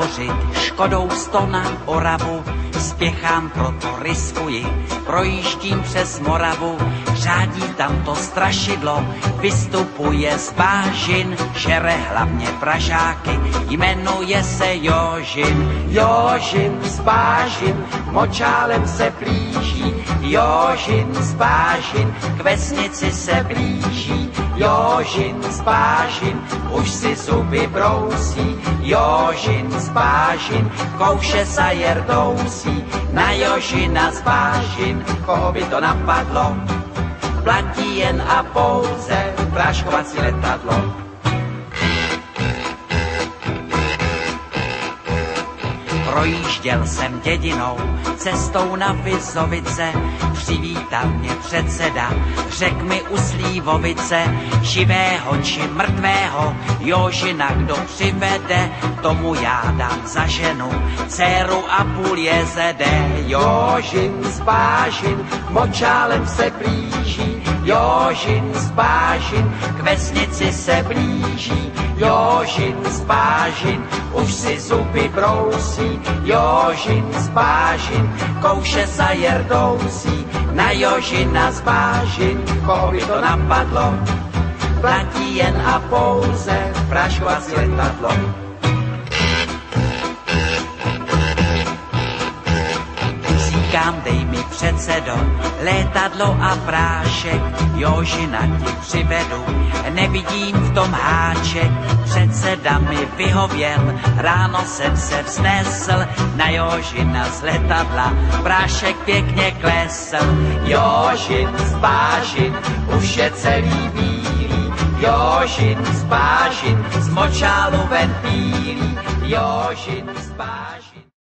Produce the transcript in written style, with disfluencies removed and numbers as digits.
tábořit, Škodou 100 na Oravu, spěchám, proto riskuji, projíždím přes Moravu, řádí tam to strašidlo, vystupuje z bážin, žere hlavně Pražáky, jmenuje se Jožin. Jožin z bážin, močálem se blíží, Jožin z bážin, k vesnici se blíží, Jožin z bážin, už si zuby brousí, Jožin z bážin, kouše sa jerdousí, na Jožina z bážin, koho by to napadlo, platí jen a pouze práškovací letadlo. Projížděl jsem dědinou, cestou na Vizovice, přivítal mě předseda, řek mi u Slívovice, živého či mrtvého, Jožina kdo přivede, tomu já dám za ženu, dceru a půl jezede. Jožin z bážin, močálem se blíží, Jožin z bážin, k vesnici se blíží, Jožin z bážin, už si zuby brousí, Jožin z bážin, kouše sa jerdousí, na Jožina z bážin, koho by to napadlo, platí jen a pouze práškovací letadlo. Říkám, dej mi předsedo, létadlo a prášek, Jožina ti přivedu, nevidím v tom háček, předseda mi vyhověl, ráno jsem se vznesl, na Jožina z letadla, prášek pěkně klesl. Jožin z bážin, už je celý bílý, Jožin z bážin, z močálu ven pílí, Jožin z bážin.